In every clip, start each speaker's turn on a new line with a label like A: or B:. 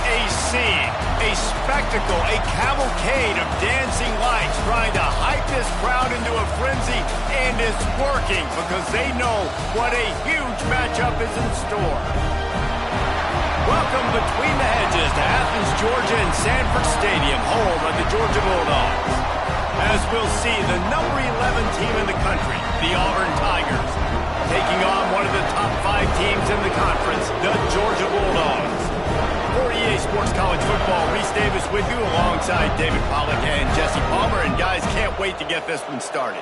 A: A scene, a spectacle, a cavalcade of dancing lights trying to hype this crowd into a frenzy, and it's working because they know what a huge matchup is in store. Welcome between the hedges to Athens, Georgia and Sanford Stadium, home of the Georgia Bulldogs. As we'll see, the number 11 team in the country, the Auburn Tigers, taking on one of the top 5 teams in the conference, the Georgia Bulldogs. For EA Sports College Football, Reese Davis with you alongside David Pollack and Jesse Palmer. And guys, can't wait to get this one started.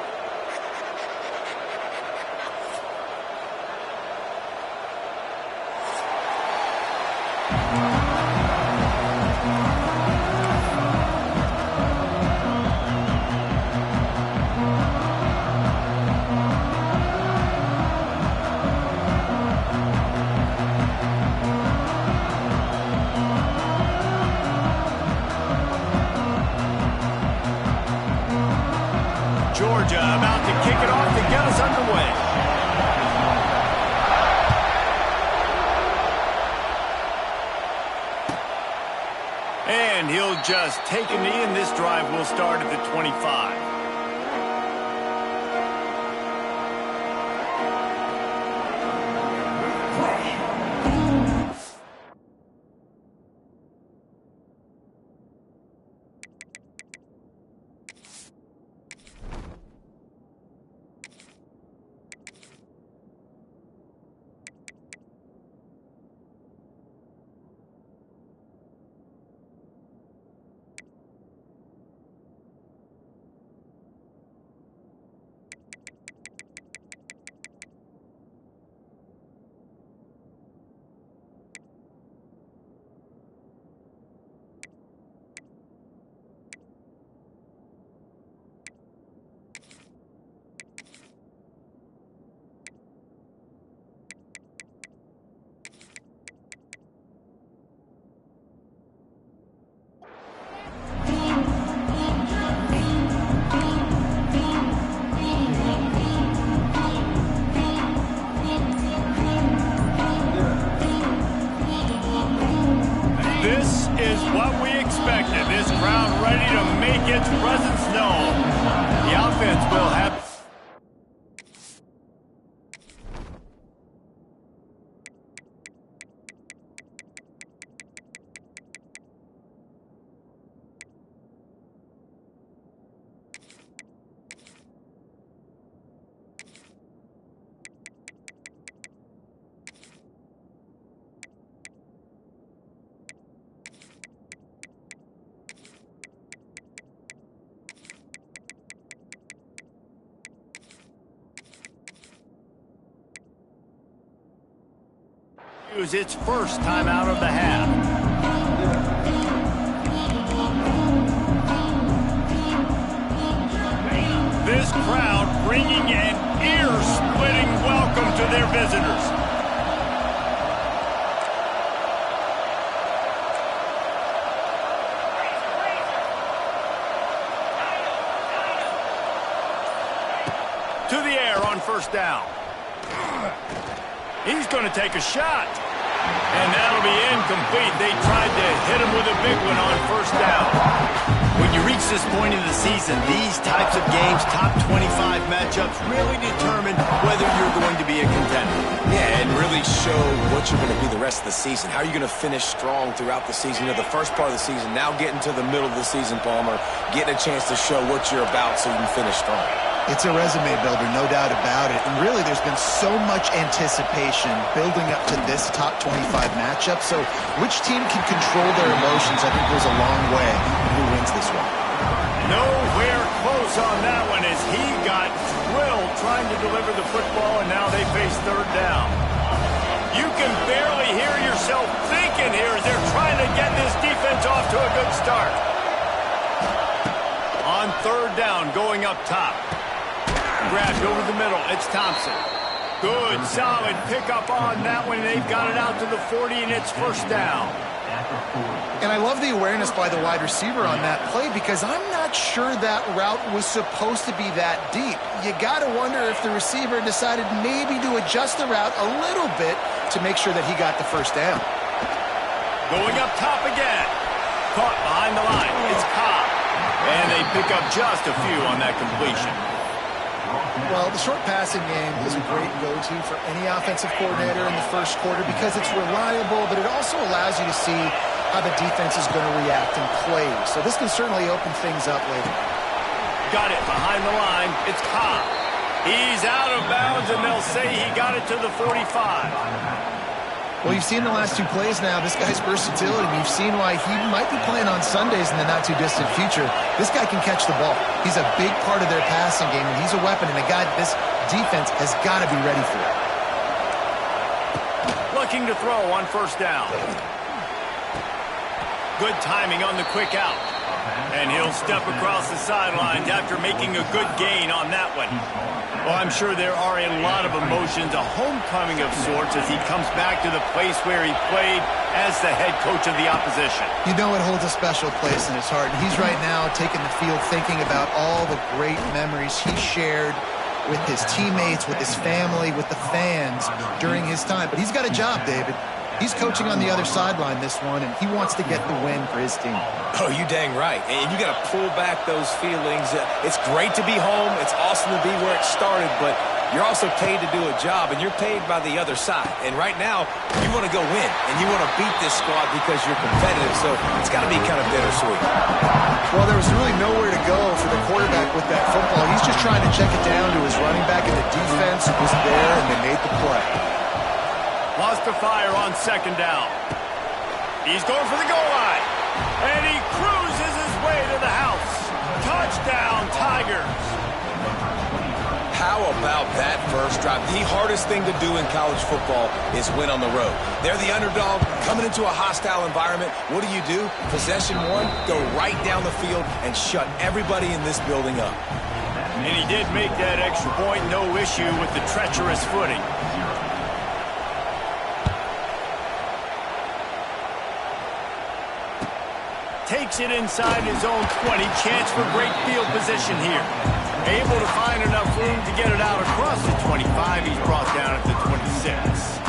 A: Georgia about to kick it off to get us underway. And he'll just take a knee, and this drive will start at the 25. This is what we expected. This crowd ready to make its presence known. The offense will have... use its first time out of the half. This crowd bringing an ear-splitting welcome to their visitors. To the air on first down. He's going to take a shot. And that'll be incomplete. They tried to hit him with a big one on first down. When you reach this point in the season, these types of games, top 25 matchups, really determine whether you're going to be a contender.
B: Yeah, and really show what you're going to be the rest of the season. How are you going to finish strong throughout the season? You know, the first part of the season, now getting to the middle of the season, Palmer, getting a chance to show what you're about so you can finish strong.
C: It's a resume builder, no doubt about it. And really, there's been so much anticipation building up to this top 25 matchup. So which team can control their emotions, I think, goes a long way in who wins this one.
A: Nowhere close on that one as he got drilled trying to deliver the football, and now they face third down. You can barely hear yourself thinking here as they're trying to get this defense off to a good start. On third down, going up top. Grabbed over the middle. It's Thompson. Good, solid pickup on that one. They've got it out to the 40, and it's first down.
C: And I love the awareness by the wide receiver on that play because I'm not sure that route was supposed to be that deep. You got to wonder if the receiver decided maybe to adjust the route a little bit to make sure that he got the first down.
A: Going up top again. Caught behind the line. It's Cobb. And they pick up just a few on that completion.
C: Well, the short passing game is a great go-to for any offensive coordinator in the first quarter because it's reliable, but it also allows you to see how the defense is going to react and play. So this can certainly open things up later.
A: Got it behind the line. It's Cobb. He's out of bounds, and they'll say he got it to the 45.
C: Well, you've seen the last two plays now. This guy's versatility. You've seen why he might be playing on Sundays in the not-too-distant future. This guy can catch the ball. He's a big part of their passing game, and he's a weapon, and a guy this defense has got to be ready for.
A: Looking to throw on first down. Good timing on the quick out. And he'll step across the sidelines after making a good gain on that one. Well, I'm sure there are a lot of emotions, a homecoming of sorts as he comes back to the place where he played as the head coach of the opposition.
C: You know it holds a special place in his heart, and he's right now taking the field thinking about all the great memories he shared with his teammates, with his family, with the fans during his time. But he's got a job, David. He's coaching on the other sideline this one, and he wants to get the win for his team.
B: Oh, you dang right. And you got to pull back those feelings. It's great to be home. It's awesome to be where it started, but you're also paid to do a job, and you're paid by the other side. And right now, you want to go win, and you want to beat this squad because you're competitive, so it's got to be kind of bittersweet.
C: Well, there was really nowhere to go for the quarterback with that football. He's just trying to check it down to his running back, and the defense was there, and they made the play.
A: Lost to fire on second down. He's going for the goal line. And he cruises his way to the house. Touchdown, Tigers.
B: How about that first drive? The hardest thing to do in college football is win on the road. They're the underdog coming into a hostile environment. What do? Possession one, go right down the field and shut everybody in this building up.
A: And he did make that extra point. No issue with the treacherous footing. Takes it inside his own 20. Chance for great field position here. Able to find enough room to get it out across the 25. He's brought down at the 26.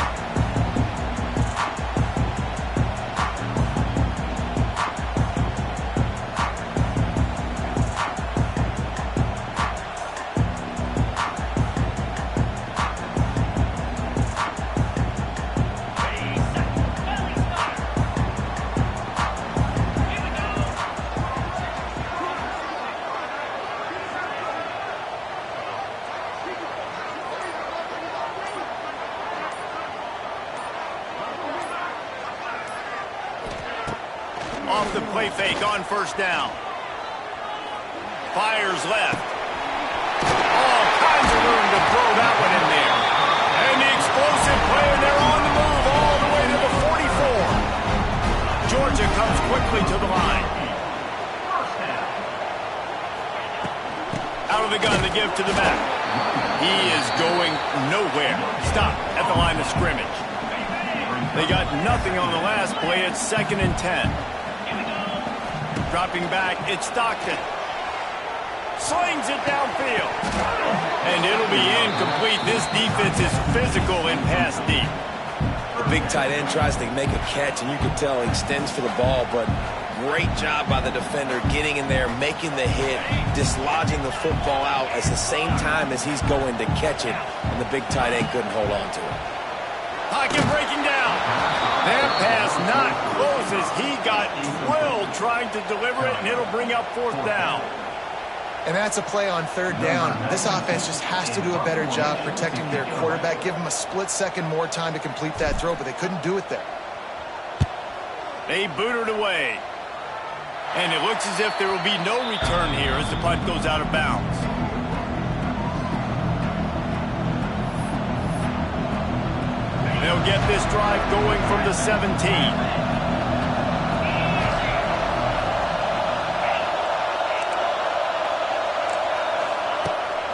A: Off the play fake on first down. Fires left. All kinds of room to throw that one in there. And the explosive play, and they're on the move all the way to the 44. Georgia comes quickly to the line. Out of the gun to give to the back. He is going nowhere. Stop at the line of scrimmage. They got nothing on the last play. It's 2nd and 10. Dropping back, it's Stockton. Slings it downfield. And it'll be incomplete. This defense is physical in pass deep.
B: The big tight end tries to make a catch, and you can tell he extends for the ball, but great job by the defender getting in there, making the hit, dislodging the football out at the same time as he's going to catch it, and the big tight end couldn't hold on to it.
A: Pocket breaking down. That pass not close as he got drilled trying to deliver it, and it'll bring up 4th down.
C: And that's a play on 3rd down. This offense just has to do a better job protecting their quarterback. Give him a split second more time to complete that throw, but they couldn't do it there.
A: They boot it away. And it looks as if there will be no return here as the punt goes out of bounds. They'll get this drive going from the 17.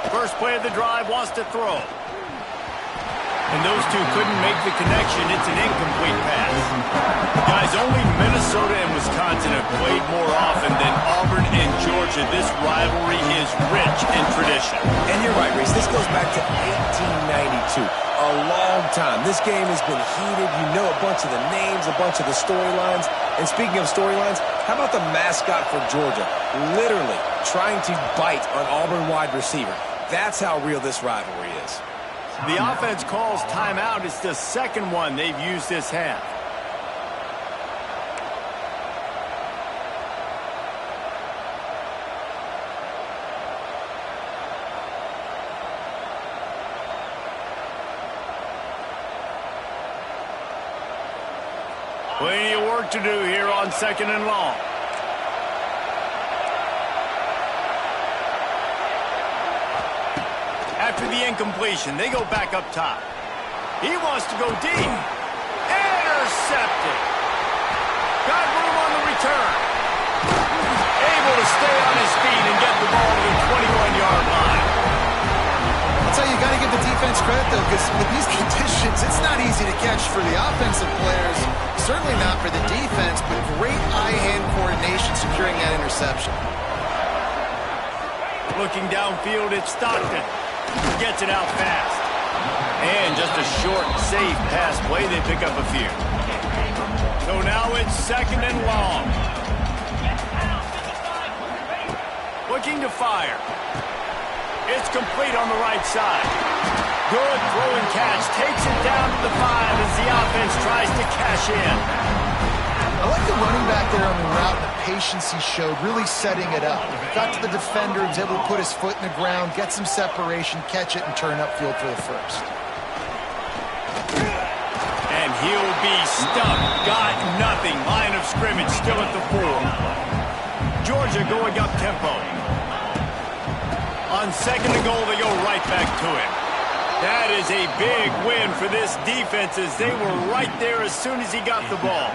A: First play of the drive, wants to throw. And those two couldn't make the connection. It's an incomplete pass. Guys, only Minnesota and Wisconsin have played more often than Auburn and Georgia. This rivalry is rich in tradition.
B: And you're right, Reese. This goes back to 1892. a long time. This game has been heated. You know a bunch of the names, a bunch of the storylines. And speaking of storylines, how about the mascot for Georgia? Literally trying to bite on Auburn wide receiver. That's how real this rivalry is.
A: The offense calls timeout. It's the second one they've used this half. Plenty of work to do here on 2nd and long. After the incompletion, they go back up top. He wants to go deep. Intercepted. Got room on the return. Able to stay on his feet and get the ball to the 21-yard line.
C: That's how you got to give the defense credit, though, because with these conditions, it's not easy to catch for the offensive players. Certainly not for the defense, but great eye-hand coordination securing that interception.
A: Looking downfield, it's Stockton. Gets it out fast. And just a short, safe pass play. They pick up a few. So now it's 2nd and long. Looking to fire. It's complete on the right side. Good throw and catch. Takes it down to the 5 as the offense tries to cash in.
C: I like the running back there on the route and the patience he showed, really setting it up. Got to the defender, was able to put his foot in the ground, get some separation, catch it, and turn upfield for the first.
A: And he'll be stuck. Got nothing. Line of scrimmage still at the 4. Georgia going up tempo. On 2nd and goal, they go right back to it. That is a big win for this defense as they were right there as soon as he got the ball.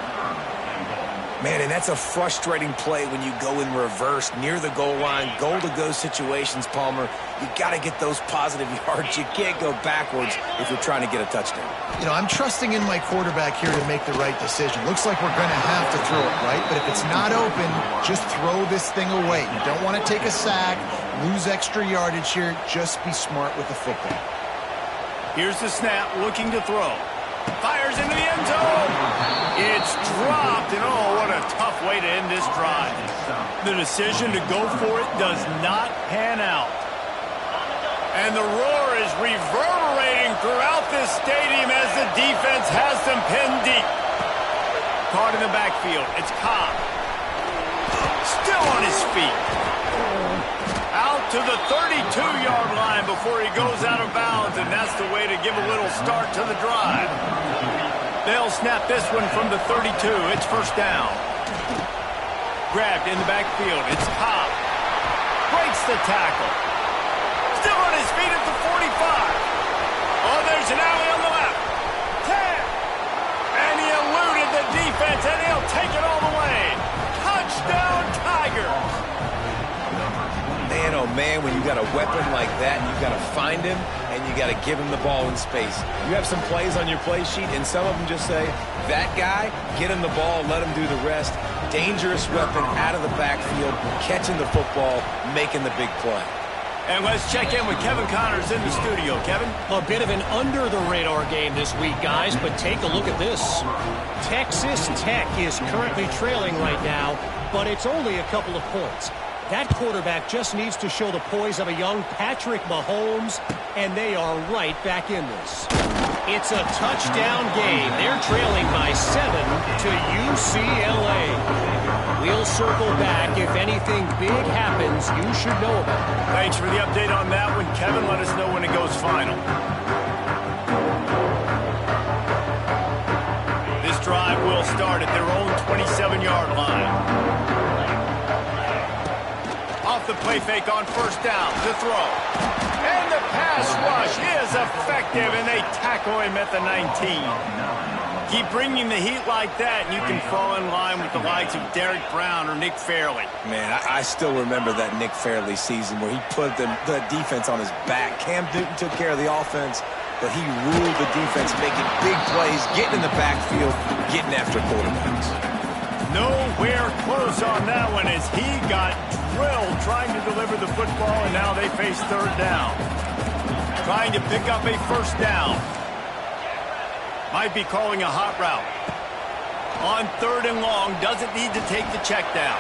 B: Man, and that's a frustrating play when you go in reverse near the goal line, goal-to-go situations, Palmer. You got to get those positive yards. You can't go backwards if you're trying to get a touchdown.
C: You know, I'm trusting in my quarterback here to make the right decision. Looks like we're going to have to throw it, right? But if it's not open, just throw this thing away. You don't want to take a sack, lose extra yardage here. Just be smart with the football.
A: Here's the snap, looking to throw. Fires into the end zone. It's dropped, and oh, what a tough way to end this drive. The decision to go for it does not pan out. And the roar is reverberating throughout this stadium as the defense has them pinned deep. Caught in the backfield, it's Cobb. Still on his feet. Out to the 32-yard line before he goes out of bounds, and that's the way to give a little start to the drive. They'll snap this one from the 32. It's first down. Grabbed in the backfield. It's Cobb. Breaks the tackle. Still on his feet at the 45. Oh, there's an alley on the left. 10. And he eluded the defense, and he'll take it all the way. Touchdown, Tigers.
B: Man, oh man, when you got a weapon like that, you got to find him, and you got to give him the ball in space. You have some plays on your play sheet, and some of them just say, that guy, get him the ball, let him do the rest. Dangerous weapon out of the backfield, catching the football, making the big play.
A: And let's check in with Kevin Connors in the studio. Kevin?
D: A bit of an under-the-radar game this week, guys, but take a look at this. Texas Tech is currently trailing right now, but it's only a couple of points. That quarterback just needs to show the poise of a young Patrick Mahomes, and they are right back in this. It's a touchdown game. They're trailing by 7 to UCLA. We'll circle back. If anything big happens, you should know about it.
A: Thanks for the update on that one, Kevin. Let us know when it goes final. This drive will start at their own 27-yard line. Off the play fake on first down to throw. And the pass rush is effective, and they tackle him at the 19. Keep bringing the heat like that, and you can fall in line with the likes of Derek Brown or Nick Fairley.
B: Man, I still remember that Nick Fairley season where he put the defense on his back. Cam Newton took care of the offense, but he ruled the defense, making big plays, getting in the backfield, getting after quarterbacks.
A: Nowhere close on that one as he got drilled trying to deliver the football, and now they face third down. Trying to pick up a first down. Might be calling a hot route. On 3rd and long, doesn't need to take the check down.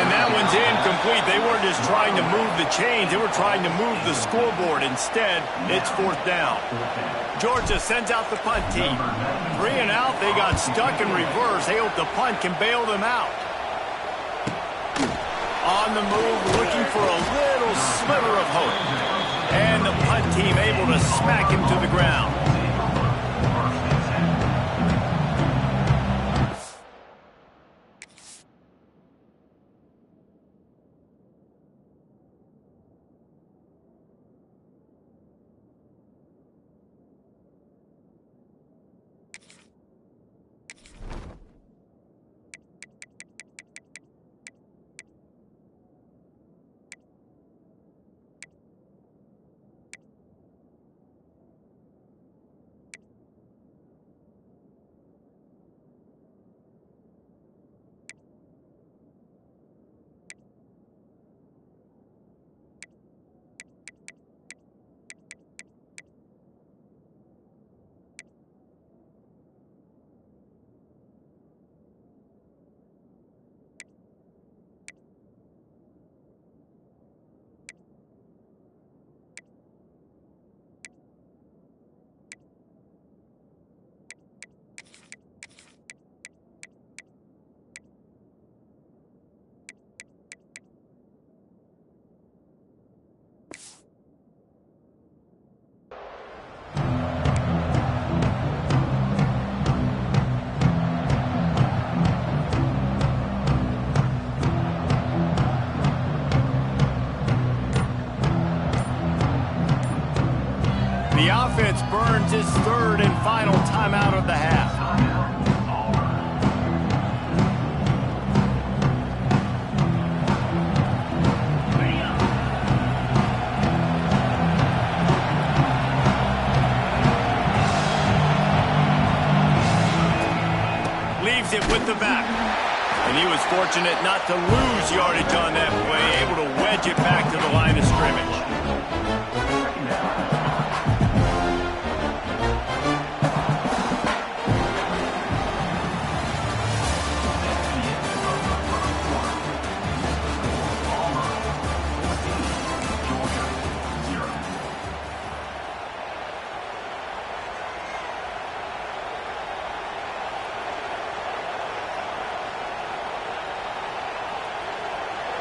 A: And that one's incomplete. They weren't just trying to move the chains. They were trying to move the scoreboard. Instead, it's 4th down. Georgia sends out the punt team. 3 and out. They got stuck in reverse. They hope the punt can bail them out. On the move, looking for a little sliver of hope. And the punt team able to smack him to the ground. The offense burns its 3rd and final timeout of the half. Leaves it with the back. And he was fortunate not to lose yardage on that play, able to wedge it back to the line of scrimmage.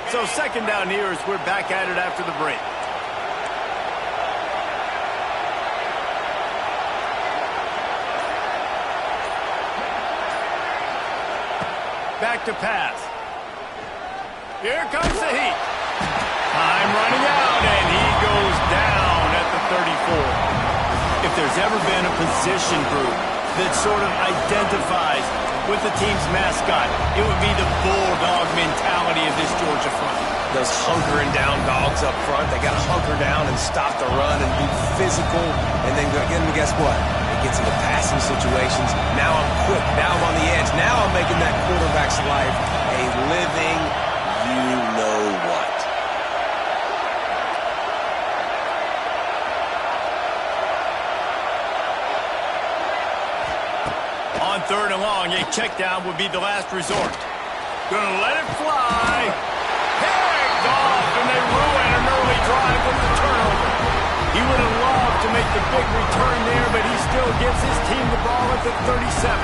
A: So 2nd down here as we're back at it after the break. Back to pass. Here comes the heat. Time running out, and he goes down at the 34. If there's ever been a position group that sort of identifies with the team's mascot, it would be the bulldog mentality of this Georgia front.
B: Those hunkering down dogs up front, they got to hunker down and stop the run and be physical. And then guess what? It gets into passing situations. Now I'm quick. Now I'm on the edge. Now I'm making that quarterback's life a living you-know-what.
A: On 3rd and long, a check down would be the last resort. Gonna let it fly. Picked off, and they ruin an early drive with the turnover. He would have loved to make the big return there, but he still gives his team the ball at the 37.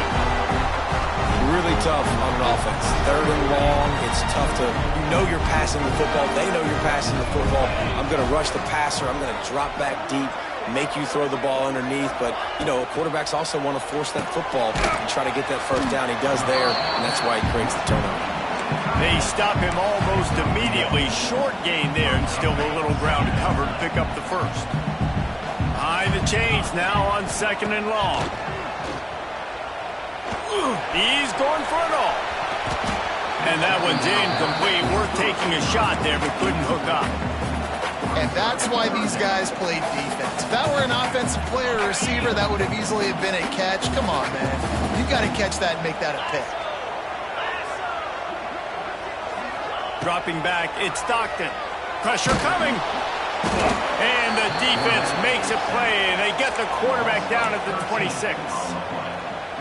B: Really tough on an offense. 3rd and long, it's tough to, you're passing the football. They know you're passing the football. I'm going to rush the passer. I'm going to drop back deep, make you throw the ball underneath. But, quarterbacks also want to force that football and try to get that 1st down. He does there, and that's why he creates the turnover.
A: They stop him almost immediately. Short gain there, and still a little ground to cover to pick up the 1st. Behind the chains now on 2nd and long. He's going for it all. And that one's incomplete. Worth taking a shot there, but couldn't hook up.
C: And that's why these guys played defense. If that were an offensive player or receiver, that would have easily have been a catch. Come on, man. You got to catch that and make that a pick. Dropping back, it's Stockton. Pressure coming. And the defense makes
A: makes a play, and they get the quarterback down at the 26.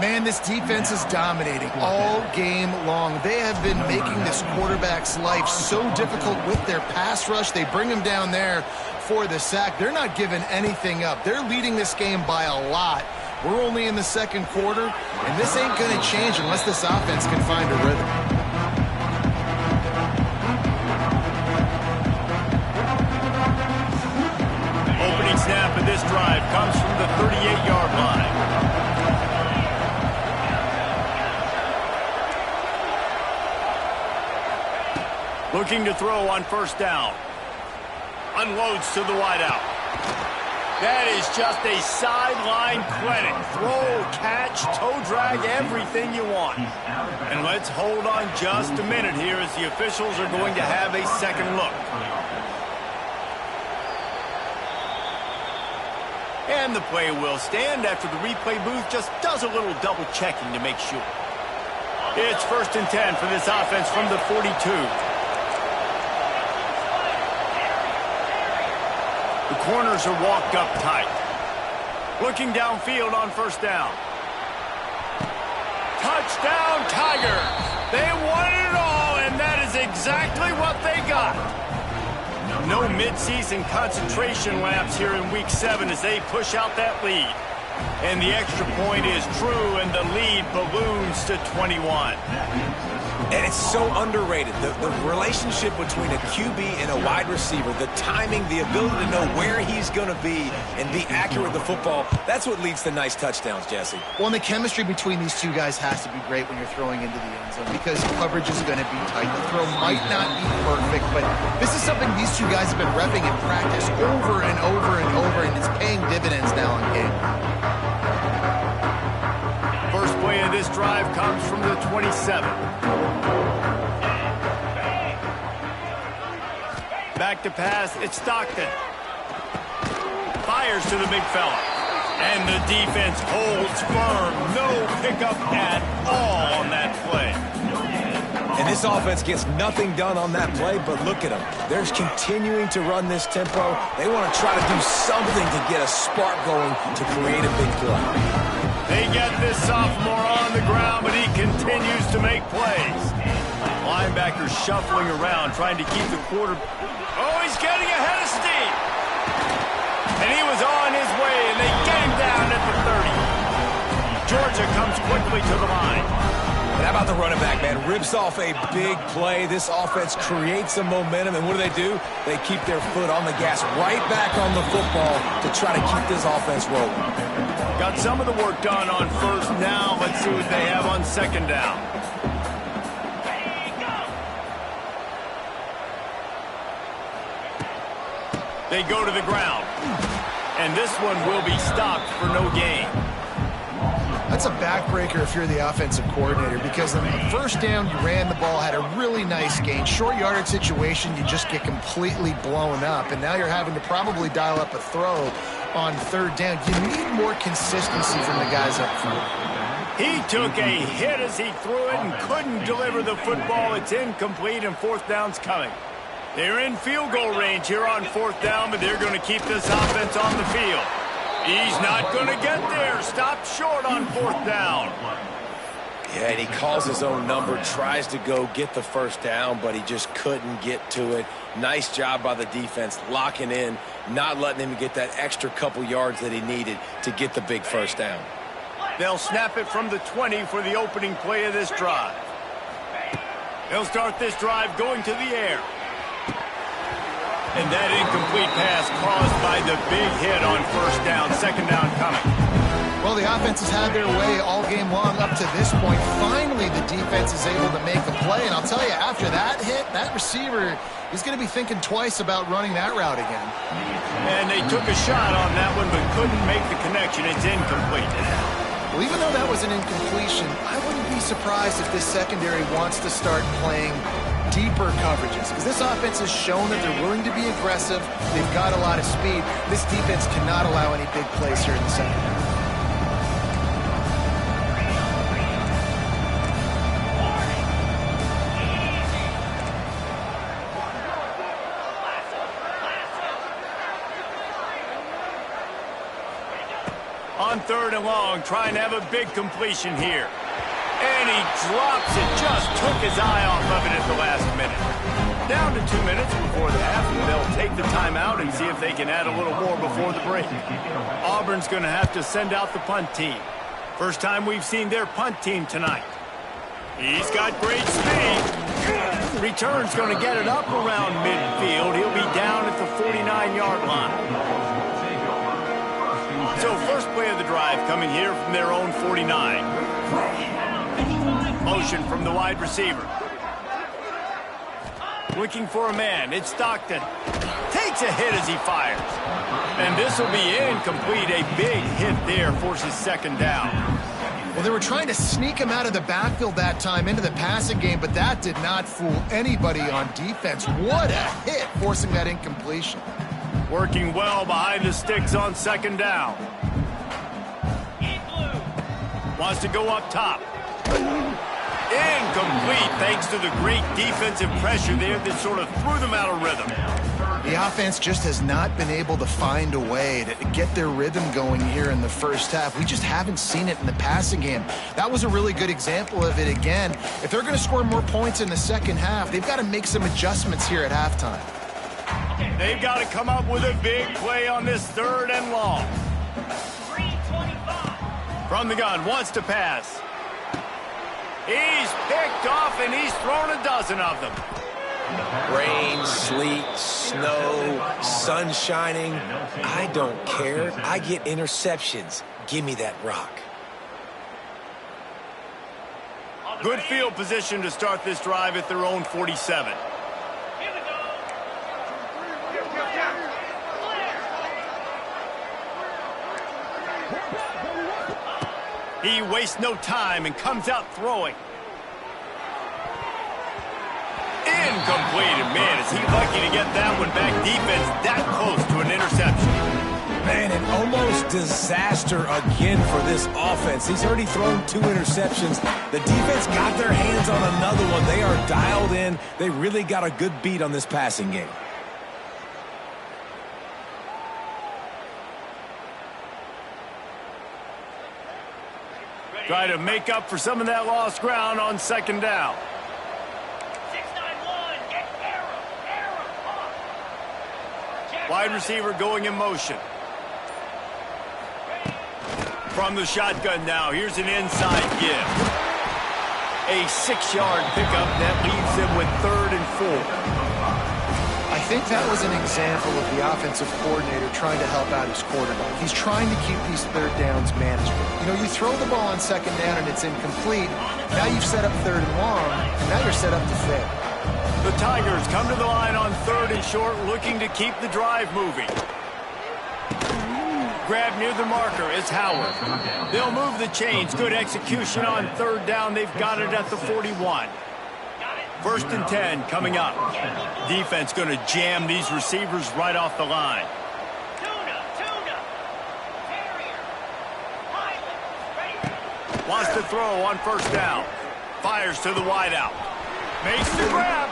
C: Man, this defense is dominating all game long. They have been making this quarterback's life so difficult with their pass rush. They bring him down there for the sack. They're not giving anything up. They're leading this game by a lot. We're only in the second quarter, and this ain't going to change unless this offense can find a rhythm.
A: Opening snap of this drive comes from the 38-yard line. Looking to throw on first down. Unloads to the wideout. That is just a sideline clinic. Throw, catch, toe drag, everything you want. And let's hold on just a minute here as the officials are going to have a second look. And the play will stand after the replay booth just does a little double checking to make sure. It's 1st and 10 for this offense from the 42. The corners are walked up tight. Looking downfield on first down. Touchdown, Tigers! They won it all, and that is exactly what they got. No midseason concentration laps here in Week 7 as they push out that lead. And the extra point is true, and the lead balloons to 21.
B: And it's so underrated. The relationship between a QB and a wide receiver, the timing, the ability to know where he's going to be and be accurate with the football, that's what leads to nice touchdowns, Jesse.
C: Well, and the chemistry between these two guys has to be great when you're throwing into the end zone because coverage is going to be tight. The throw might not be perfect, but this is something these two guys have been repping in practice over and over and over, and it's paying dividends now in game.
A: First play of this drive comes from the 27. Back to pass, it's Stockton. Fires to the big fella. And the defense holds firm. No pickup at all on that play.
B: And this offense gets nothing done on that play, but look at them. They're continuing to run this tempo. They want to try to do something to get a spark going to create a big play.
A: They get this sophomore on the ground, but he continues to make plays. Linebacker shuffling around, trying to keep the quarter. Oh, he's getting ahead of steam. And he was on his way, and they get him down at the 30. Georgia comes quickly to the line.
B: And how about the running back, man? Rips off a big play. This offense creates some momentum, and what do? They keep their foot on the gas, right back on the football to try to keep this offense rolling.
A: Got some of the work done on first. Now let's see what they have on second down. They go to the ground. And this one will be stopped for no gain.
C: That's a backbreaker if you're the offensive coordinator because on the first down, you ran the ball, had a really nice gain. Short yardage situation, you just get completely blown up. And now you're having to probably dial up a throw on third down. You need more consistency from the guys up front.
A: He took a hit as he threw it and couldn't deliver the football. It's incomplete and fourth down's coming. They're in field goal range here on fourth down, but they're going to keep this offense on the field. He's not going to get there. Stopped short on fourth down.
B: Yeah, and he calls his own number, tries to go get the first down, but he just couldn't get to it. Nice job by the defense, locking in, not letting him get that extra couple yards that he needed to get the big first down.
A: They'll snap it from the 20 for the opening play of this drive. They'll start this drive going to the air. And that incomplete pass caused by the big hit on first down. Second down coming.
C: Well, the offense has had their way all game long up to this point. Finally, the defense is able to make a play. And I'll tell you, after that hit, that receiver is going to be thinking twice about running that route again.
A: And they took a shot on that one, but couldn't make the connection. It's incomplete.
C: Well, even though that was an incompletion, I wouldn't be surprised if this secondary wants to start playing deeper coverages because this offense has shown that they're willing to be aggressive. They've got a lot of speed. This defense cannot allow any big plays here in the second half.
A: On 3rd and long, trying to have a big completion here. And he drops it, just took his eye off of it at the last minute. Down to 2 minutes before the half, and they'll take the timeout and see if they can add a little more before the break. Auburn's going to have to send out the punt team. First time we've seen their punt team tonight. He's got great speed. Return's going to get it up around midfield. He'll be down at the 49-yard line. So first play of the drive coming here from their own 49. Motion from the wide receiver. Looking for a man. It's Stockton. Takes a hit as he fires. And this will be incomplete. A big hit there forces 2nd down.
C: Well, they were trying to sneak him out of the backfield that time into the passing game, but that did not fool anybody on defense. What a hit, forcing that incompletion.
A: Working well behind the sticks on 2nd down. Wants to go up top. Incomplete thanks to the great defensive pressure there that sort of threw them out of rhythm.
C: The offense just has not been able to find a way to get their rhythm going here in the first half. We just haven't seen it in the passing game. That was a really good example of it again. If they're going to score more points in the second half, they've got to make some adjustments here at halftime.
A: They've got to come up with a big play on this 3rd and long. From the gun, wants to pass. He's picked off, and he's thrown a dozen of them.
B: Rain, sleet, snow, sun shining. I don't care. I get interceptions. Give me that rock.
A: Good field position to start this drive at their own 47. He wastes no time and comes out throwing. Incomplete. And man, is he lucky to get that one back. Defense that close to an interception.
B: Man, an almost disaster again for this offense. He's already thrown 2 interceptions. The defense got their hands on another one. They are dialed in. They really got a good beat on this passing game.
A: Try to make up for some of that lost ground on 2nd down. Wide receiver going in motion. From the shotgun now, here's an inside give. A 6-yard pickup that leaves them with 3rd and 4.
C: I think that was an example of the offensive coordinator trying to help out his quarterback. He's trying to keep these 3rd downs manageable. You know, you throw the ball on 2nd down and it's incomplete. Now you've set up 3rd and long, and now you're set up to fail.
A: The Tigers come to the line on 3rd and short, looking to keep the drive moving. Grab near the marker is Howard. They'll move the chains. Good execution on 3rd down. They've got it at the 41. 1st and 10 coming up. Defense going to jam these receivers right off the line. Wants to throw on 1st down. Fires to the wideout. Makes the grab.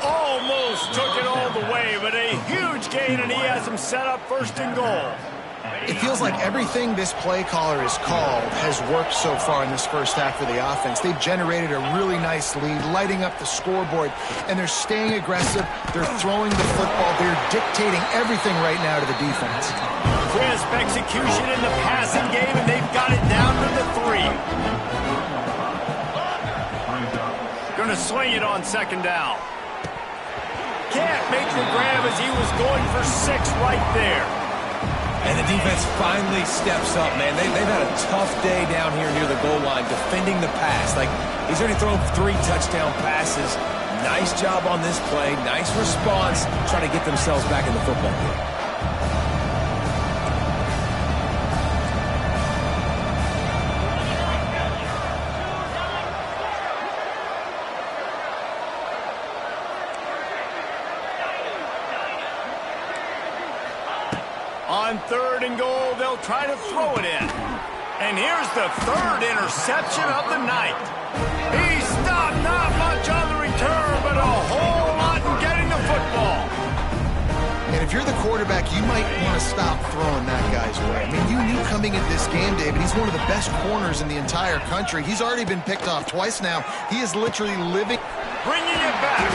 A: Almost took it all the way, but a huge gain, and he has him set up 1st and goal.
C: It feels like everything this play caller has called has worked so far in this first half for the offense. They've generated a really nice lead, lighting up the scoreboard, and they're staying aggressive. They're throwing the football. They're dictating everything right now to the defense.
A: Crisp execution in the passing game, and they've got it down to the 3. Going to swing it on 2nd down. Can't make the grab as he was going for 6 right there.
B: And the defense finally steps up, man. They've had a tough day down here near the goal line defending the pass. Like, he's already thrown 3 touchdown passes. Nice job on this play. Nice response, trying to get themselves back in the football game.
A: On 3rd and goal, they'll try to throw it in. And here's the 3rd interception of the night. He stopped not much on the return, but a whole lot in getting the football.
C: And if you're the quarterback, you might want to stop throwing that guy's way. I mean, you need knew coming into this game, David, he's one of the best corners in the entire country. He's already been picked off twice now. He is literally living.
A: Bringing it back.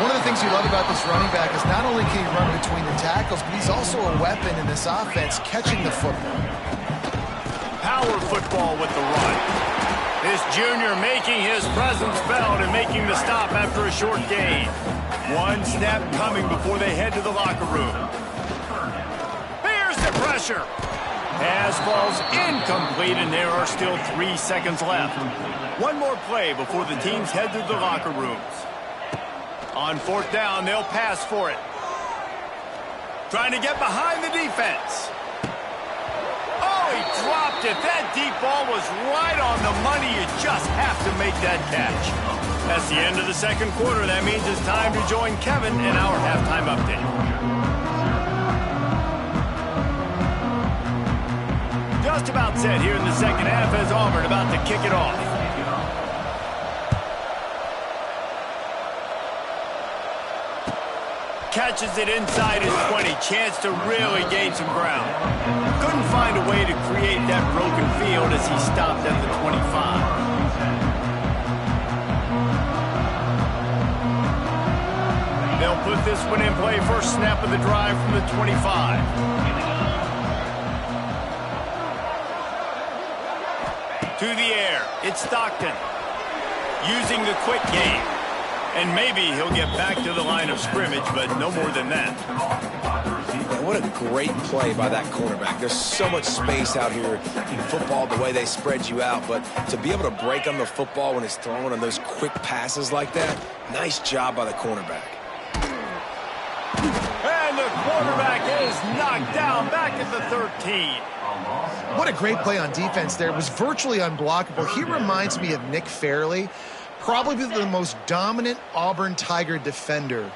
C: One of the things you love about this running back is not only can he run between the tackles, but he's also a weapon in this offense, catching the football.
A: Power football with the run. This junior making his presence felt and making the stop after a short gain. One snap coming before they head to the locker room. Here's the pressure. Pass falls incomplete, and there are still 3 seconds left. One more play before the teams head to the locker rooms. On 4th down, they'll pass for it. Trying to get behind the defense. Oh, he dropped it. That deep ball was right on the money. You just have to make that catch. That's the end of the second quarter. That means it's time to join Kevin in our halftime update. Just about set here in the second half as Auburn about to kick it off. Catches it inside his 20. Chance to really gain some ground. Couldn't find a way to create that broken field as he stopped at the 25. They'll put this one in play. First snap of the drive from the 25. To the air. It's Stockton. Using the quick game. And maybe he'll get back to the line of scrimmage, but no more than that.
B: Man, what a great play by that cornerback. There's so much space out here in football, the way they spread you out. But to be able to break on the football when it's thrown on those quick passes like that, nice job by the cornerback.
A: And the quarterback is knocked down back at the 13.
C: What a great play on defense there. It was virtually unblockable. He reminds me of Nick Fairley. Probably the most dominant Auburn Tiger defender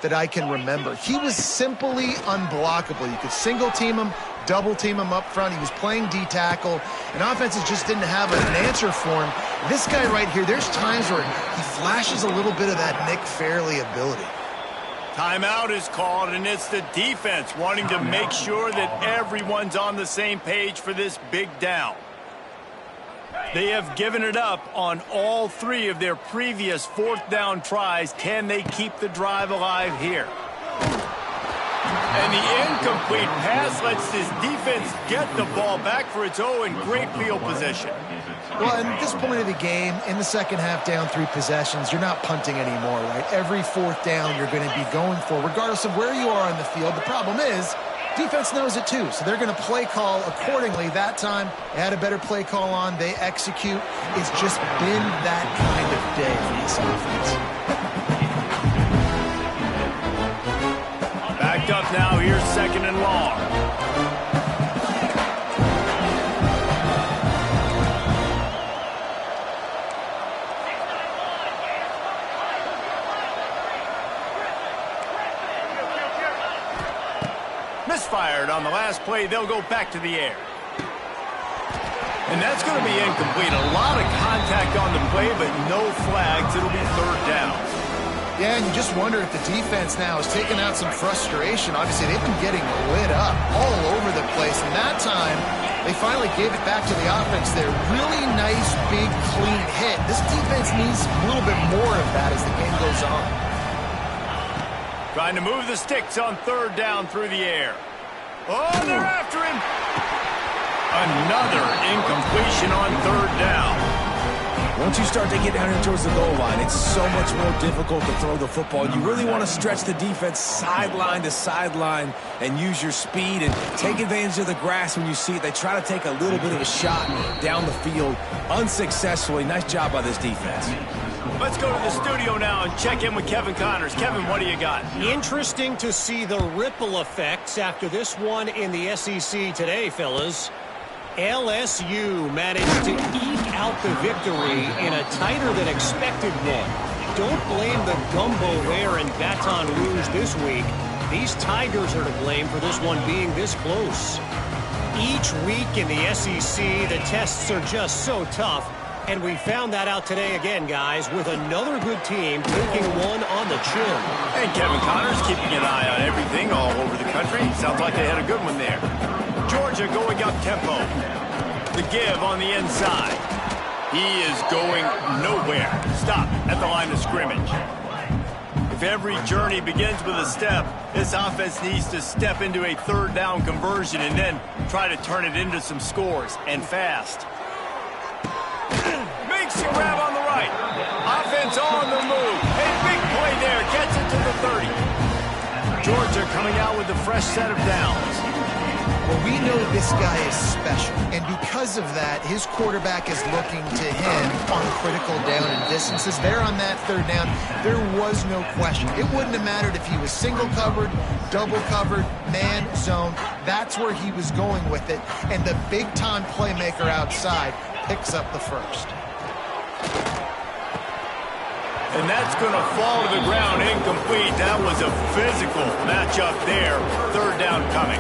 C: that I can remember. He was simply unblockable. You could single team him, double team him up front. He was playing D-tackle, and offenses just didn't have an answer for him. This guy right here, there's times where he flashes a little bit of that Nick Fairley ability.
A: Timeout is called, and it's the defense wanting to make sure that everyone's on the same page for this big down. They have given it up on all 3 of their previous 4th down tries. Can they keep the drive alive here? And the incomplete pass lets this defense get the ball back for its own great field position.
C: Well, at this point of the game, in the second half, down 3 possessions, you're not punting anymore, right? Every 4th down you're going to be going for, regardless of where you are on the field. The problem is, defense knows it too, so they're going to play call accordingly. That time, they had a better play call on. They execute. It's just been that kind of day for this offense.
A: Backed up now. Here's 2nd and long. Misfired on the last play. They'll go back to the air. And that's going to be incomplete. A lot of contact on the play, but no flags. It'll be 3rd down.
C: Yeah, and you just wonder if the defense now is taking out some frustration. Obviously, they've been getting lit up all over the place. And that time, they finally gave it back to the offense there. Really nice, big, clean hit. This defense needs a little bit more of that as the game goes on.
A: Trying to move the sticks on 3rd down through the air. Oh, they're after him. Another incompletion on 3rd down.
B: Once you start to get down here towards the goal line, it's so much more difficult to throw the football. You really want to stretch the defense sideline to sideline and use your speed and take advantage of the grass when you see it. They try to take a little bit of a shot down the field unsuccessfully. Nice job by this defense.
A: Let's go to the studio now and check in with Kevin Connors. Kevin, what do you got?
D: Interesting to see the ripple effects after this one in the SEC today, fellas. LSU managed to eke out the victory in a tighter than expected one. Don't blame the gumbo there in Baton Rouge this week. These Tigers are to blame for this one being this close. Each week in the SEC, the tests are just so tough. And we found that out today again, guys, with another good team taking one on the chin.
A: And Kevin Connors keeping an eye on everything all over the country. Sounds like they had a good one there. Georgia going up tempo. The give on the inside. He is going nowhere. Stop at the line of scrimmage. If every journey begins with a step, this offense needs to step into a third down conversion and then try to turn it into some scores, and fast. Makes a grab on the right. Offense on the move. A big play there. Gets it to the 30. Georgia coming out with a fresh set of downs.
C: Well, we know this guy is special, and because of that, his quarterback is looking to him on critical down and distances. There on that third down, there was no question. It wouldn't have mattered if he was single covered, double covered, man, zone. That's where he was going with it, and the big-time playmaker outside picks up the first.
A: And that's going to fall to the ground incomplete. That was a physical matchup there. Third down coming.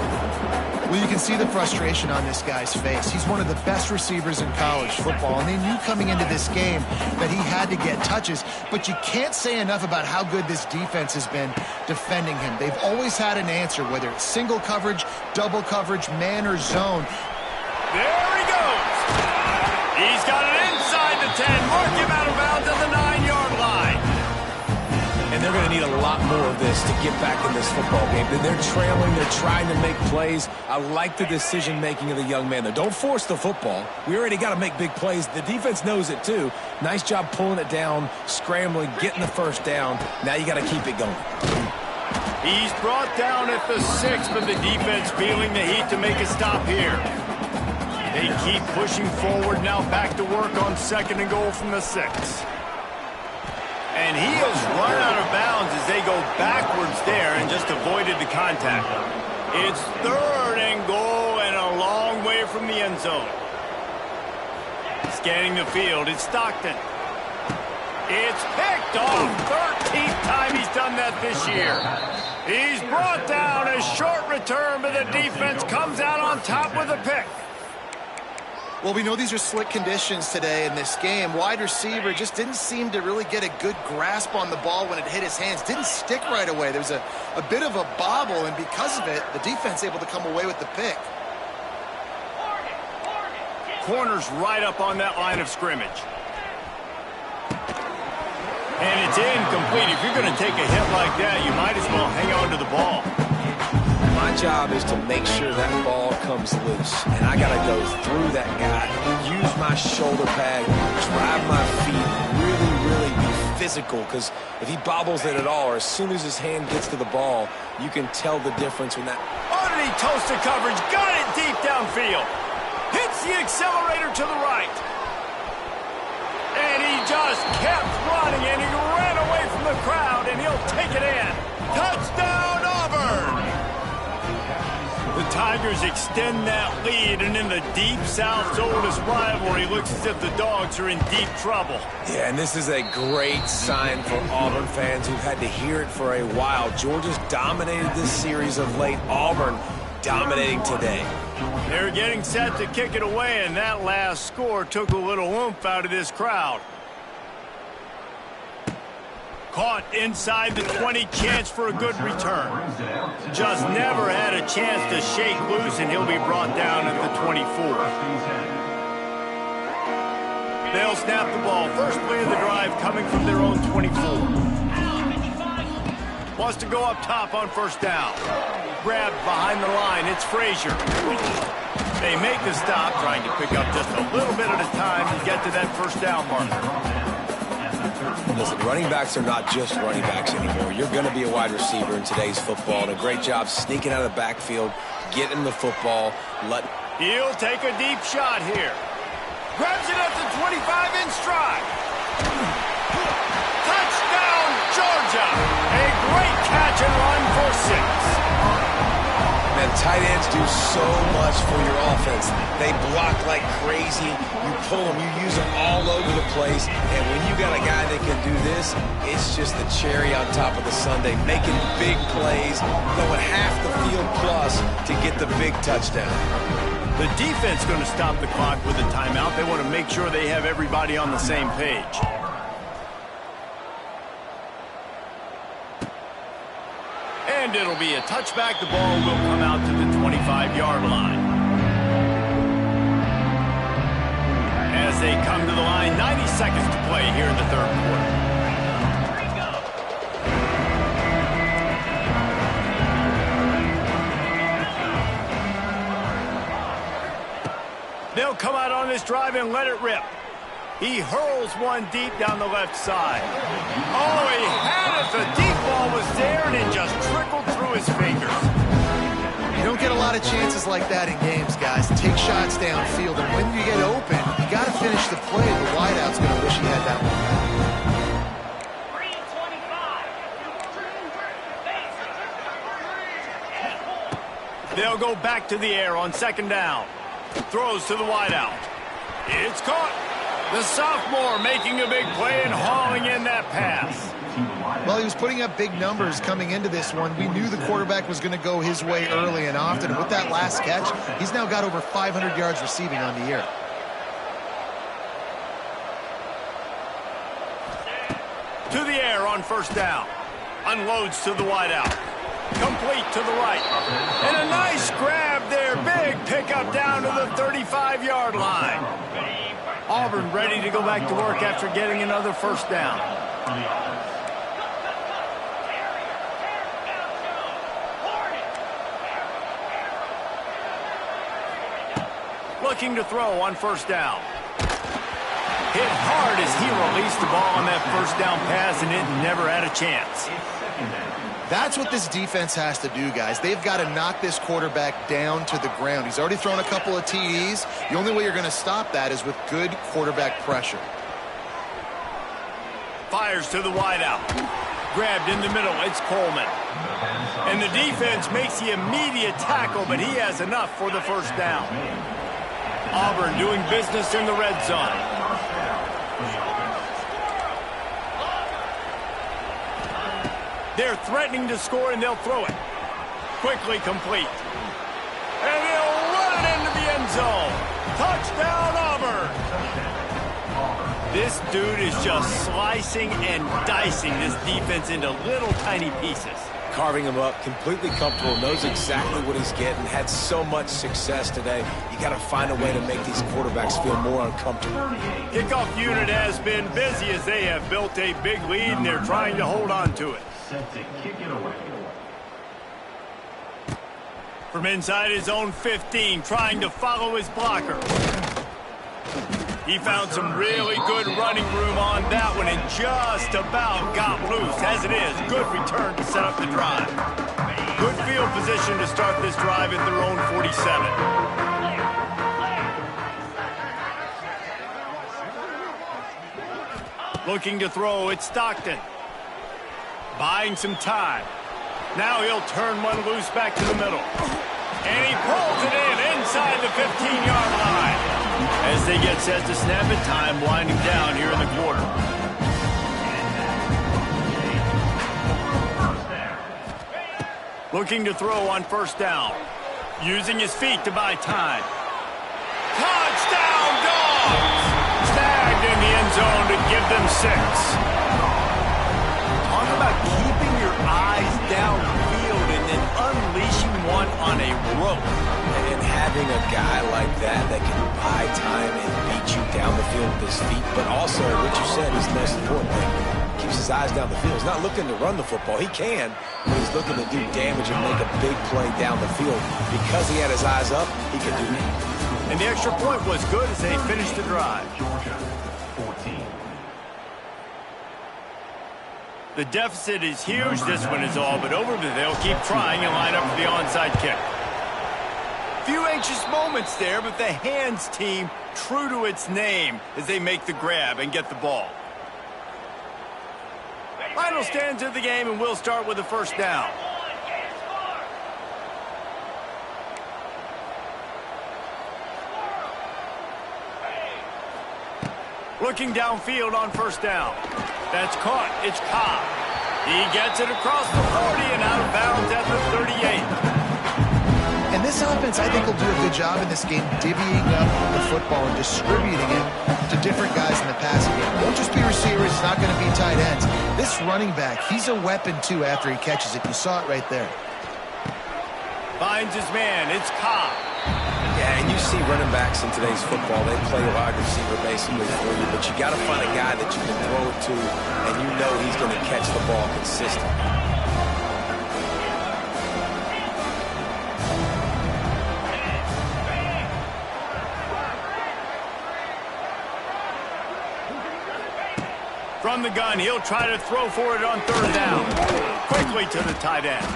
C: Well, you can see the frustration on this guy's face. He's one of the best receivers in college football, and they knew coming into this game that he had to get touches, but you can't say enough about how good this defense has been defending him. They've always had an answer, whether it's single coverage, double coverage, man, or zone.
A: There he goes. He's got it inside the 10. Mark him out of bounds at the 9-yard line.
B: And they're going to need a lot more of this to get back in this football game. They're trailing. They're trying to make plays. I like the decision-making of the young man there. Don't force the football. We already got to make big plays. The defense knows it, too. Nice job pulling it down, scrambling, getting the first down. Now you got to keep it going.
A: He's brought down at the 6, but the defense feeling the heat to make a stop here. They keep pushing forward. Now back to work on 2nd and goal from the 6. And he has run out of bounds as they go backwards there and just avoided the contact. It's 3rd and goal and a long way from the end zone. Scanning the field, it's Stockton. It's picked off. 13th time he's done that this year. He's brought down a short return, but the defense comes out on top with a pick.
C: Well, we know these are slick conditions today in this game. Wide receiver just didn't seem to really get a good grasp on the ball when it hit his hands. Didn't stick right away. There was a bit of a bobble, and because of it, the defense able to come away with the pick.
A: Corner's right up on that line of scrimmage. And it's incomplete. If you're going to take a hit like that, you might as well hang on to the ball.
B: My job is to make sure that ball comes loose, and I got to go through that guy, use my shoulder pad, drive my feet, really be physical, because if he bobbles it at all, or as soon as his hand gets to the ball, you can tell the difference when that...
A: Underneath toasted coverage, got it deep downfield. Hits the accelerator to the right. And he just kept running, and he ran away from the crowd, and he'll take it in. Touchdown, Auburn! The Tigers extend that lead, and in the Deep South's oldest rivalry, looks as if the Dogs are in deep trouble.
B: Yeah, and this is a great sign for Auburn fans who've had to hear it for a while. Georgia's dominated this series of late. Auburn dominating today.
A: They're getting set to kick it away, and that last score took a little oomph out of this crowd. Caught inside the 20, chance for a good return. Just never had a chance to shake loose, and he'll be brought down at the 24. They'll snap the ball. First play of the drive coming from their own 24. Wants to go up top on 1st down. Grabbed behind the line. It's Frazier. They make the stop, trying to pick up just a little bit at a time to get to that 1st down marker.
B: Listen, running backs are not just running backs anymore. You're going to be a wide receiver in today's football. And a great job sneaking out of the backfield, getting the football.
A: He'll take a deep shot here. Grabs it at the 25 in stride. Touchdown, Georgia. A great catch and run for 6.
B: Man, tight ends do so much for your offense. They block like crazy. You pull them, you use them all over the place. And when you got a guy that can do this, it's just the cherry on top of the sundae, making big plays, going half the field plus to get the big touchdown.
A: The defense going to stop the clock with a timeout. They want to make sure they have everybody on the same page. And it'll be a touchback. The ball will come out to the 25-yard line. as they come to the line. 90 seconds to play here in the third quarter. They'll come out on this drive and let it rip. He hurls one deep down the left side. Oh, he had it. The deep ball was there, and it just trickled through his fingers.
C: You don't get a lot of chances like that in games, guys. Take shots downfield, and when you get open, you got to finish the play. The wideout's going to wish he had that one back.
A: They'll go back to the air on second down. Throws to the wideout. It's caught. The sophomore making a big play and hauling in that pass.
C: Well, he was putting up big numbers coming into this one. We knew the quarterback was going to go his way early and often. With that last catch, he's now got over 500 yards receiving on the year.
A: To the air on first down. Unloads to the wideout. Complete to the right. And a nice grab there. Big pickup down to the 35-yard line. Auburn ready to go back to work after getting another first down. Looking to throw on first down. Hit hard as he released the ball on that first down pass, and it never had a chance.
C: That's what this defense has to do, guys. They've got to knock this quarterback down to the ground. He's already thrown a couple of TDs. The only way you're going to stop that is with good quarterback pressure.
A: Fires to the wideout. Grabbed in the middle. It's Coleman. And the defense makes the immediate tackle, but he has enough for the first down. Auburn doing business in the red zone. They're threatening to score, and they'll throw it. Quickly complete. And he'll run it into the end zone. Touchdown, Auburn. This dude is just slicing and dicing this defense into little tiny pieces.
B: Carving him up, completely comfortable, knows exactly what he's getting, had so much success today. You got to find a way to make these quarterbacks feel more uncomfortable.
A: Kickoff unit has been busy as they have built a big lead, and they're trying to hold on to it. From inside his own 15, trying to follow his blocker. He found some really good running room on that one and just about got loose. As it is, good return to set up the drive. Good field position to start this drive at their own 47. Looking to throw, it's Stockton. Buying some time. Now he'll turn one loose back to the middle. And he pulls it in inside the 15-yard line. As they get set to snap it, time winding down here in the quarter. Looking to throw on first down. Using his feet to buy time. Touchdown, Dogs! Snagged in the end zone to give them 6. Talk about keeping your eyes downfield and then unleashing one on a rope.
B: And having a guy like that can buy time and beat you down the field with his feet, but also, what you said is the most important thing. Keeps his eyes down the field. He's not looking to run the football. He can, but he's looking to do damage and make a big play down the field. Because he had his eyes up, he could do that.
A: And the extra point was good as they finished the drive. The deficit is huge. This one is all but over, but they'll keep trying and line up for the onside kick. Few anxious moments there, but the hands team true to its name as they make the grab and get the ball. Final stands of the game, and we'll start with the first down. Looking downfield on first down. That's caught. It's Cobb. He gets it across the 40 and out of bounds at the 38.
C: And this offense, I think, will do a good job in this game divvying up the football and distributing it to different guys in the passing game. It won't just be receivers. It's not going to be tight ends. This running back, he's a weapon, too, after he catches it. You saw it right there.
A: Finds his man. It's Cobb.
B: Yeah, and you see running backs in today's football, they play wide receiver basically for you, but you got to find a guy that you can throw it to, and you know he's going to catch the ball consistently.
A: From the gun, he'll try to throw for it on third down. Quickly to the tight end.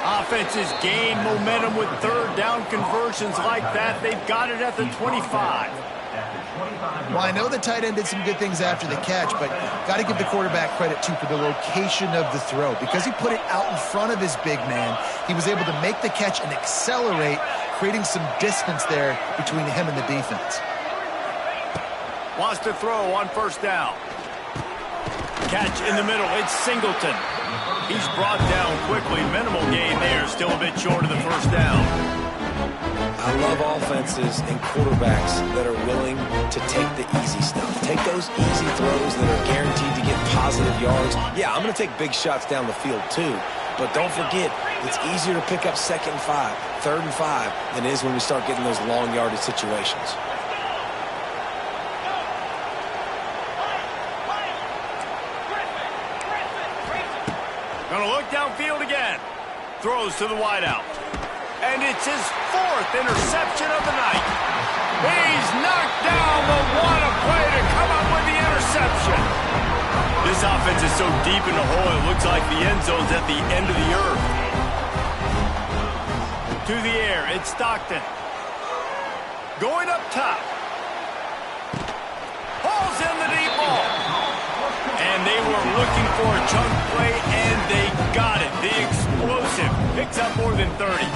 A: Offenses gain momentum with third down conversions like that. They've got it at the 25.
C: Well, I know the tight end did some good things after the catch, but got to give the quarterback credit, too, for the location of the throw. Because he put it out in front of his big man, he was able to make the catch and accelerate, creating some distance there between him and the defense.
A: Wants to throw on first down. Catch in the middle. It's Singleton. He's brought down quickly. Minimal gain there. Still a bit short of the first down.
B: I love offenses and quarterbacks that are willing to take the easy stuff. Take those easy throws that are guaranteed to get positive yards. Yeah, I'm going to take big shots down the field too. But don't forget, it's easier to pick up 2nd and 5, 3rd and 5 than it is when we start getting those long yardage situations.
A: Gonna look downfield again. Throws to the wideout. And it's his 4th interception of the night. He's knocked down, but what a play to come up with the interception. This offense is so deep in the hole, it looks like the end zone's at the end of the earth. To the air, it's Stockton. Going up top. Hauls in the deep ball. And they were looking for a chunk play, and they got it. The explosive picks up more than 30.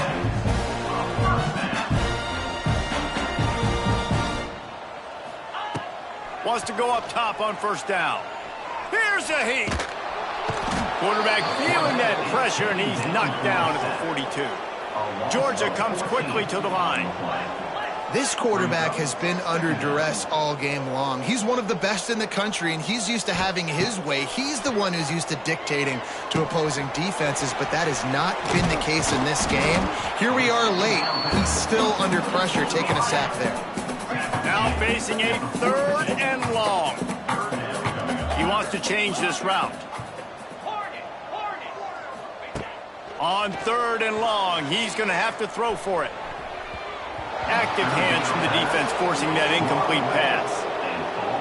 A: Wants to go up top on first down. Here's a heat. Quarterback feeling that pressure, and he's knocked down at the 42. Georgia comes quickly to the line.
C: This quarterback has been under duress all game long. He's one of the best in the country, and he's used to having his way. He's the one who's used to dictating to opposing defenses, but that has not been the case in this game. Here we are late. He's still under pressure, taking a sack there.
A: Now facing a 3rd and long. He wants to change this route. On 3rd and long, he's going to have to throw for it. Active hands from the defense forcing that incomplete pass.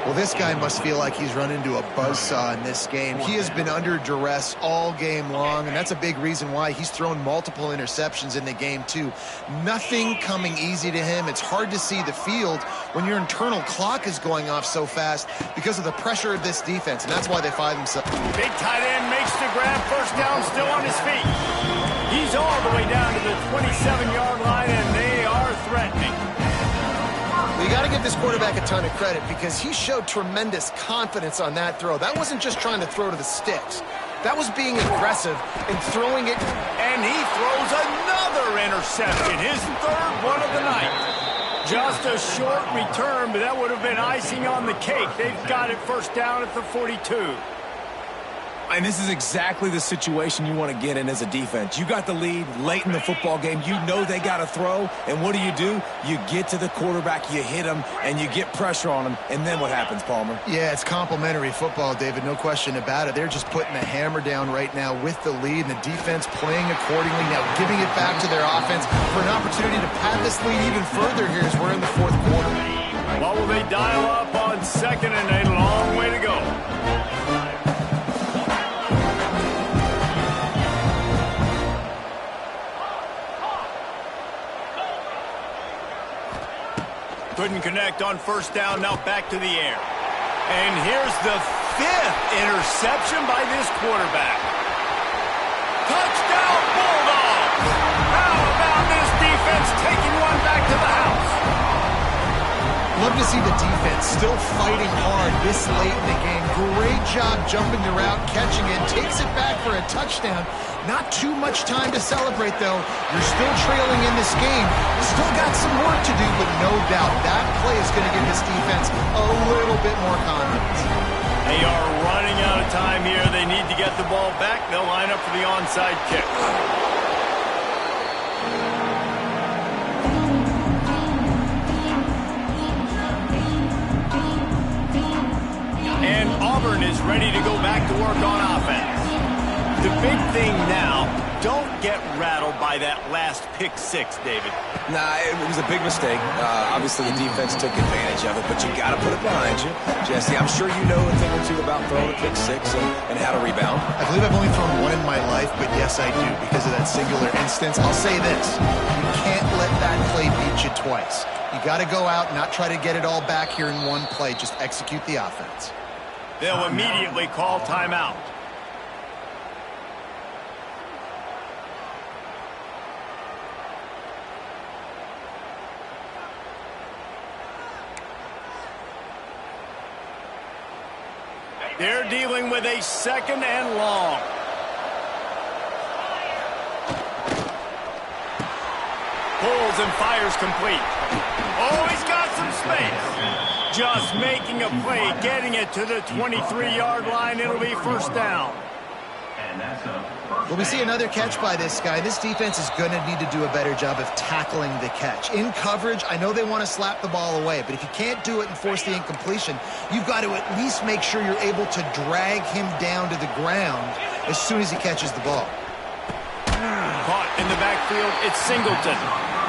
C: Well, this guy must feel like he's run into a buzzsaw in this game. He has been under duress all game long, and that's a big reason why he's thrown multiple interceptions in the game, too. Nothing coming easy to him. It's hard to see the field when your internal clock is going off so fast because of the pressure of this defense, and that's why they find themselves.
A: Big tight end makes the grab. First down, still on his feet. He's all the way down to the 27-yard line, and they are threatening.
C: You got to give this quarterback a ton of credit because he showed tremendous confidence on that throw. That wasn't just trying to throw to the sticks. That was being aggressive and throwing it.
A: And he throws another interception, his 3rd one of the night. Just a short return, but that would have been icing on the cake. They've got it first down at the 42.
B: And this is exactly the situation you want to get in as a defense. You got the lead late in the football game. You know they got to throw. And what do? You get to the quarterback, you hit him, and you get pressure on him. And then what happens, Palmer?
C: Yeah, it's complimentary football, David. No question about it. They're just putting the hammer down right now with the lead, and the defense playing accordingly. Now giving it back to their offense for an opportunity to pad this lead even further here as we're in the 4th quarter.
A: What will they dial up on 2nd and a long way to go? Couldn't connect on first down, now back to the air. And here's the 5th interception by this quarterback. Touchdown, Bulldogs! How about this defense taking one back to the house?
C: Love to see the defense still fighting hard this late in the game. Great job jumping the route, catching it, takes it back for a touchdown. Not too much time to celebrate, though. You're still trailing in this game. Still got some work to do, but no doubt that play is going to give this defense a little bit more confidence.
A: They are running out of time here. They need to get the ball back. They'll line up for the onside kick. is ready to go back to work on offense. The big thing now, don't get rattled by that last pick six, David.
B: Nah, it was a big mistake. Obviously, the defense took advantage of it, but you got to put it behind you. Jesse, I'm sure you know a thing or two about throwing a pick six and how to rebound.
C: I believe I've only thrown one in my life, but yes, I do, because of that singular instance. I'll say this. You can't let that play beat you twice. You got to go out and not try to get it all back here in one play. Just execute the offense.
A: They'll immediately call timeout. They're dealing with a second and long. Pulls and fires complete. Oh, he's got some space. Just making a play, getting it to the 23-yard line. It'll be first down.
C: Well, we see another catch by this guy. This defense is going to need to do a better job of tackling the catch. In coverage, I know they want to slap the ball away, but if you can't do it and force the incompletion, you've got to at least make sure you're able to drag him down to the ground as soon as he catches the ball.
A: Caught in the backfield, it's Singleton.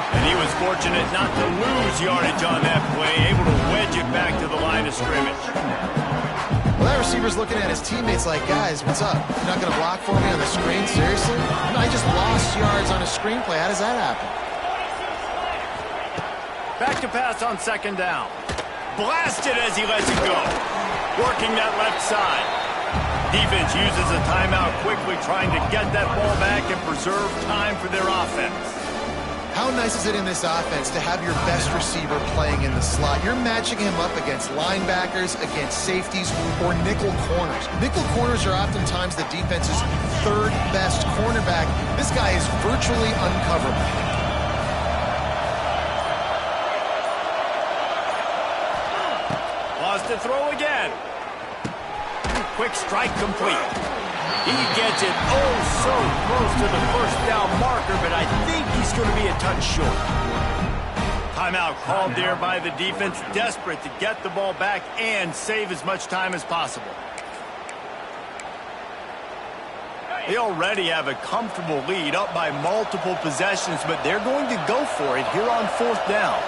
A: And he was fortunate not to lose yardage on that play, able to wedge it back to the line of scrimmage.
C: Well, that receiver's looking at his teammates like, guys, what's up? You're not going to block for me on the screen? Seriously? No, I just lost yards on a screenplay. How does that happen?
A: Back to pass on second down. Blasted as he lets it go. Working that left side. Defense uses a timeout quickly, trying to get that ball back and preserve time for their offense.
C: How nice is it in this offense to have your best receiver playing in the slot? You're matching him up against linebackers, against safeties, or nickel corners. Nickel corners are oftentimes the defense's third best cornerback. This guy is virtually uncoverable.
A: Lost to throw again. Quick strike complete. He gets it so close to the first down marker, but I think he's going to be a touch short. Timeout called there by the defense, desperate to get the ball back and save as much time as possible. They already have a comfortable lead, up by multiple possessions, but they're going to go for it here on fourth down.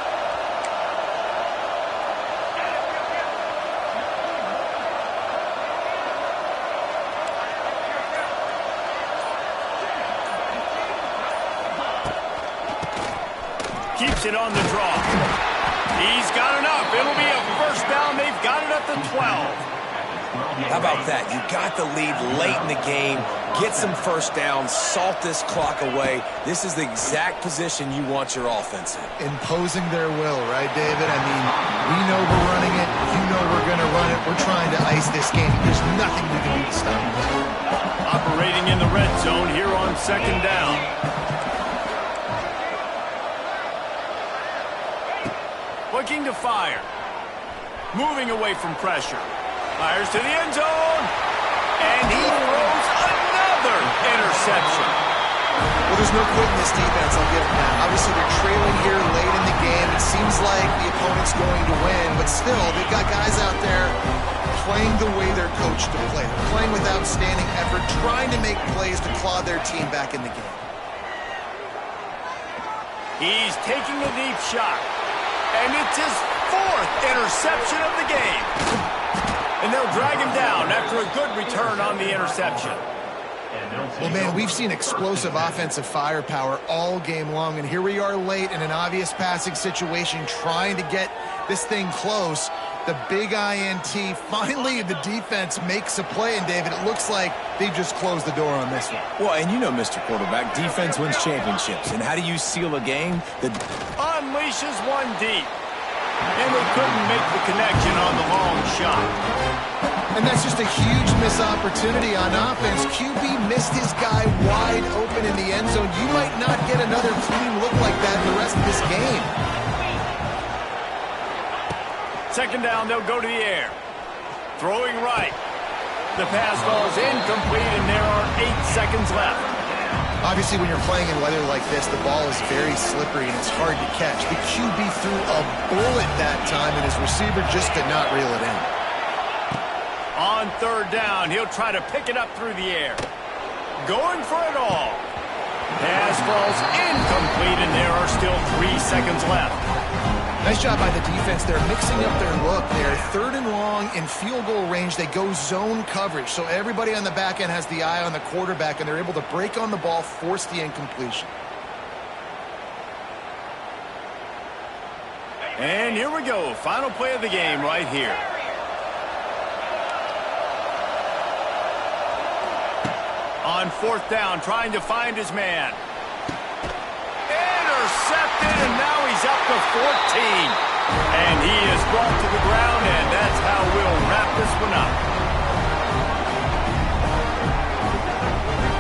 A: Keeps it on the draw. He's got enough. It'll be a first down. They've got it up to 12.
B: How about that? You got the lead late in the game. Get some first downs. Salt this clock away. This is the exact position you want your offense in.
C: Imposing their will, right, David? I mean, we know we're running it. You know we're going to run it. We're trying to ice this game. There's nothing we can do to stop it.
A: Operating in the red zone here on second down. Looking to fire. Moving away from pressure. Fires to the end zone. And he throws another interception.
C: Well, there's no quit in this defense, I'll give them that. Obviously, they're trailing here late in the game. It seems like the opponent's going to win, but still, they've got guys out there playing the way they're coached to play. They're playing with outstanding effort, trying to make plays to claw their team back in the game.
A: He's taking a deep shot. And it's his fourth interception of the game. And they'll drag him down after a good return on the interception.
C: Well, man, we've seen explosive offensive firepower all game long, and here we are late in an obvious passing situation trying to get this thing close. The big INT, finally the defense makes a play, and David, it looks like they've just closed the door on this one.
B: Well, and you know, Mr. Quarterback, defense wins championships. And how do you seal a game?
A: Unleashes one deep. And they couldn't make the connection on the long shot.
C: And that's just a huge missed opportunity on offense. QB missed his guy wide open in the end zone. You might not get another clean look like that in the rest of this game.
A: Second down, they'll go to the air. Throwing right. The pass falls incomplete, and there are 8 seconds left.
C: Obviously, when you're playing in weather like this, the ball is very slippery and it's hard to catch. The QB threw a bullet that time, and his receiver just could not reel it in.
A: On On third down, he'll try to pick it up through the air. Going for it all. Pass falls incomplete, and there are still 3 seconds left.
C: Nice job by the defense. They're mixing up their look. They're third and long in field goal range. They go zone coverage. So everybody on the back end has the eye on the quarterback, and they're able to break on the ball, force the incompletion.
A: And here we go. Final play of the game right here. On fourth down, trying to find his man. Intercepted, and now he's up to 14. And he is brought to the ground, and that's how we'll wrap this one up.